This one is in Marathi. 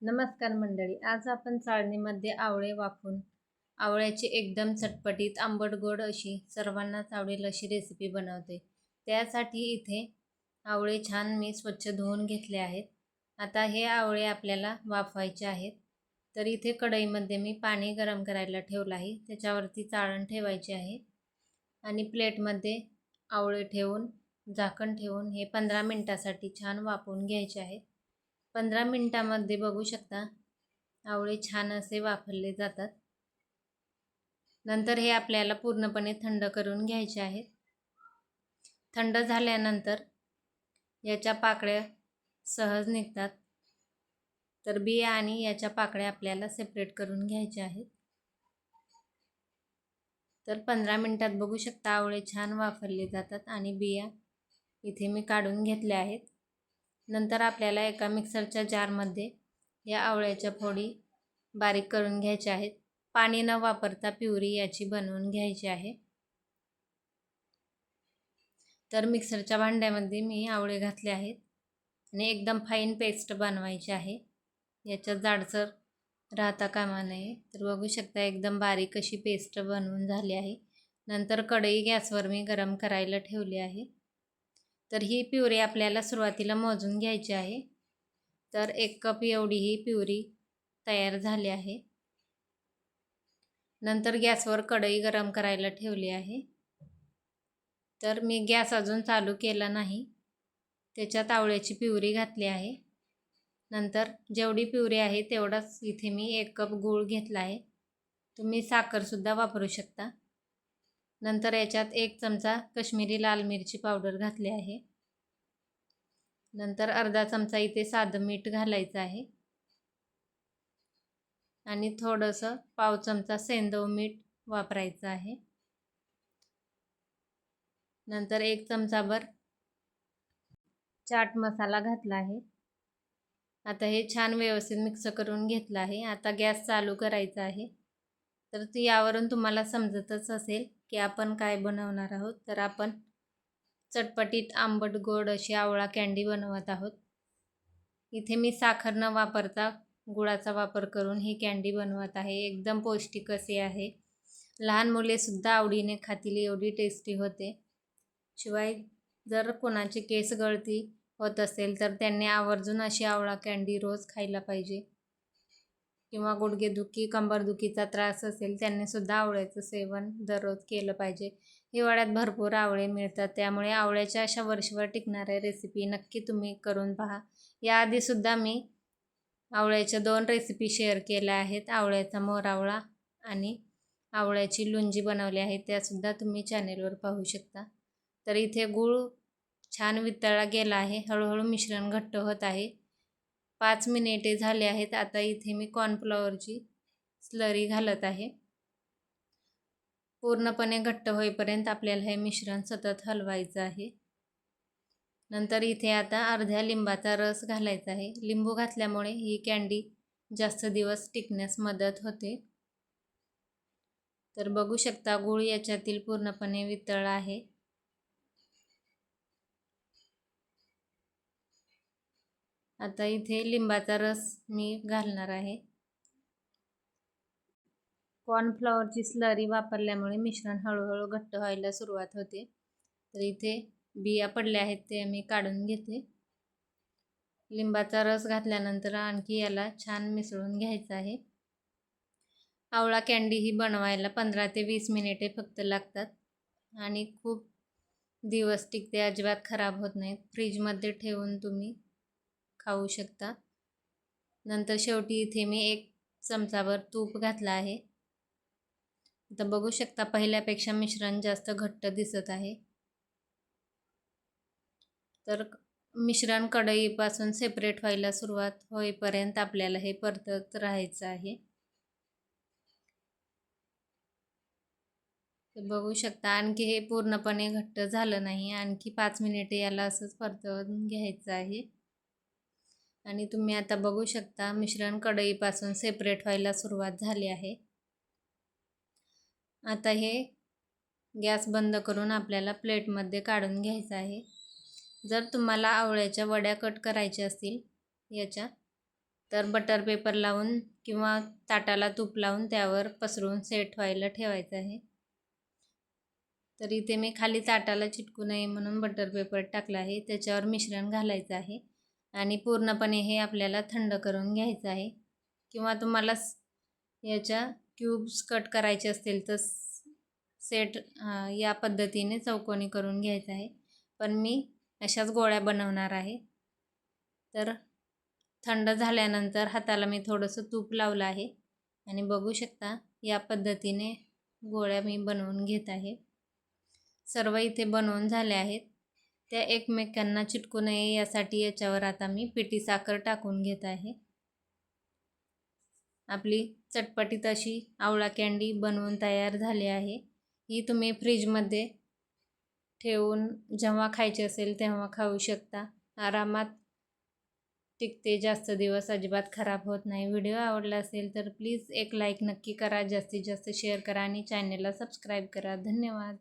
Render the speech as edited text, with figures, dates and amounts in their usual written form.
नमस्कार मंडळी, आज आपण चाळणीमध्ये आवळे वाफवून आवळ्याची एकदम चटपटीत आंबट गोड अशी सर्वांनाच आवडेल अशी रेसिपी बनवते। त्यासाठी इथे आवळे छान मी स्वच्छ धुवून घेतले आहेत। आता हे आवळे आपल्याला वाफवायचे आहेत। तर इथे कढईमध्ये मी पाणी गरम करायला ठेवलं आहे, त्याच्यावरती चाळण ठेवायची आहे आणि प्लेटमध्ये आवळे ठेवून झाकण ठेवून हे 15 मिनिटासाठी छान वाफवून घ्यायचे आहेत। 15 मिनिटांमध्ये बघू शकता आवळे छान असे वाफरले जातात। नंतर हे आपल्याला पूर्णपणे थंड करून घ्यायचे आहेत। थंड झाल्यानंतर याच्या पाकळ्या सहज निघतात, तर बिया आणि याच्या पाकळ्या आपल्याला सेपरेट करून घ्यायच्या आहेत। तर 15 मिनिटात बघू शकता आवळे छान वाफरले जातात आणि बिया इथे मी काढून घेतल्या आहेत। नंतर आपल्याला एका मिक्सरच्या जारमध्ये या आवळ्याच्या फोडी बारीक करून घ्यायच्या आहेत। पाणी न वापरता प्युरी याची बनवून घ्यायची आहे। तर मिक्सरच्या भांड्यामध्ये मी आवळे घातले आहेत आणि एकदम फाईन पेस्ट बनवायची आहे। याच्यात जाडसर राहता कामा नये। तर बघू शकता एकदम बारीक अशी पेस्ट बनवून झाली आहे। नंतर कढई गॅसवर मी गरम करायला ठेवली आहे। तर ही प्युरी आपल्याला सुरुवातीला मोजून घ्यायची आहे। तर 1 कप एवढी ही प्युरी तयार झाली आहे। नंतर गॅसवर कढई गरम करायला ठेवली आहे। तर मी गॅस अजून चालू केला नाही, त्याच्यात आवळ्याची प्युरी घातली आहे। नंतर जेवढी प्युरी आहे तेवढाच इथे मी 1 कप गूळ घेतला आहे। तुम्ही साखर सुद्धा वापरू शकता। नंतर याच्यात 1 चमचा काश्मीरी लाल मिरची पावडर घातली आहे। नंतर अर्धा चमचा इथे साधं मीठ घालायचं आहे आणि थोडंसं पाव चमचा सेंधव मीठ वापरायचं आहे। नंतर 1 चमचाभर चाट मसाला घातला आहे। आता हे छान व्यवस्थित मिक्स करून घेतलं आहे। आता गॅस चालू करायचा आहे। तर यावरून तुम्हाला समजतच असेल की आपण काय बनवणार आहोत। तर आपण चटपटीत आंबट गोड अशी आवळा कँडी बनवत आहोत। इथे मी साखर न वापरता गुळाचा वापर करून ही कँडी बनवत आहे। एकदम पौष्टिक असे आहे, लहान मुले सुद्धा आवडीने खातील एवढी टेस्टी होते। शिवाय जर कोणाची केस गळती होत असेल तर त्यांनी आवर्जून अशी आवळा कँडी रोज खायला पाहिजे। किंवा गुडघेदुखी कंबरदुखीचा त्रास असेल त्यांनी सुद्धा आवळ्याचं सेवन दररोज केलं पाहिजे। हिवाळ्यात भरपूर आवळे मिळतात, त्यामुळे आवळ्याच्या अशा वर्षभर टिकणाऱ्या रेसिपी नक्की तुम्ही करून पहा। याआधी सुद्धा मी आवळ्याच्या 2 रेसिपी शेअर केल्या आहेत। आवळ्याचा मोरावळा आणि आवळ्याची लोणची बनवली आहे, त्यासुद्धा तुम्ही चॅनेलवर पाहू शकता। तर इथे गूळ छान वितळला गेला आहे, हळूहळू मिश्रण घट्ट होत आहे। 5 मिनिटे झाले आहेत। आता इथे मी कॉर्नफ्लॉवरची स्लरी घालत आहे। पूर्णपणे घट्ट होईपर्यंत आपल्याला हे मिश्रण सतत हलवायचं आहे। नंतर इथे आता अर्ध्या लिंबाचा रस घालायचा आहे। लिंबू घातल्यामुळे ही कँडी जास्त दिवस टिकण्यास मदत होते। तर बघू शकता गूळ याच्यातील पूर्णपणे वितळला आहे। आता इथे लिंबाचा रस मी घालणार आहे। कॉर्नफ्लॉवरची स्लरी वापरल्यामुळे मिश्रण हळूहळू घट्ट व्हायला सुरुवात होते। तर इथे बिया पडल्या आहेत ते मी काढून घेते। लिंबाचा रस घातल्यानंतर आणखी याला छान मिसळून घ्यायचं आहे। आवळा कँडी ही बनवायला 15 ते 20 मिनिटे फक्त लागतात आणि खूप दिवस टिकते, अजिबात खराब होत नाही। फ्रीजमध्ये ठेवून तुम्ही खाऊ शकता। नंतर शेवटी इथे मी 1 चमचाभर तूप घातला आहे। आता बघू शकता पहिल्यापेक्षा मिश्रण जास्त घट्ट दिसत आहे। तर मिश्रण कढईपासून सेपरेट व्हायला सुरुवात होईपर्यंत आपल्याला हे परतत राहायचं आहे। तर बघू शकता आणखी हे पूर्णपणे घट्ट झालं नाही, आणखी 5 मिनिटे याला असंच परतवून घ्यायचं आहे। आणि तुम्ही आता बघू शकता मिश्रण कढईपासून सेपरेट व्हायला सुरुवात झाली आहे। आता हे गॅस बंद करून आपल्याला प्लेटमध्ये काढून घ्यायचं आहे। जर तुम्हाला आवळ्याच्या वड्या कट करायच्या असतील याच्या, तर बटर पेपर लावून किंवा ताटाला तूप लावून त्यावर पसरून सेट व्हायला ठेवायचं आहे. तर इथे मी खाली ताटाला चिटकू नये म्हणून बटर पेपर टाकला आहे. त्याच्यावर मिश्रण घालायचं आहे आणि पूर्णपणे हे आपल्याला थंड करून घ्यायचं आहे. किंवा तुम्हाला याच्या क्यूब्स कट करायचे असतील तर सेट या पद्धतीने चौकोनी करून घ्यायचं आहे. पण मी अशाच गोळ्या बनवणार आहे. तर थंड झाल्यानंतर हाताला मी थोडंसं तूप लावलं आहे आणि बघू शकता या पद्धतीने गोळ्या मी बनवून घेत आहे. सर्व इथे बनवून झाले आहेत. त्या एकमेकांना चिटकू नये यासाठी याच्यावर आता मी पिठी साखर टाकून घेत आहे. आपली चटपटीत अशी आवळा कँडी बनवून तयार झाली आहे. ही तुम्ही फ्रीजमध्ये ठेवून जेव्हा खायची असेल तेव्हा खाऊ शकता. आरामात टिकते, जास्त दिवस अजिबात खराब होत नाही. व्हिडिओ आवडला असेल तर प्लीज एक लाईक नक्की करा, जास्तीत जास्त शेअर करा आणि चॅनलला सबस्क्राईब करा. धन्यवाद.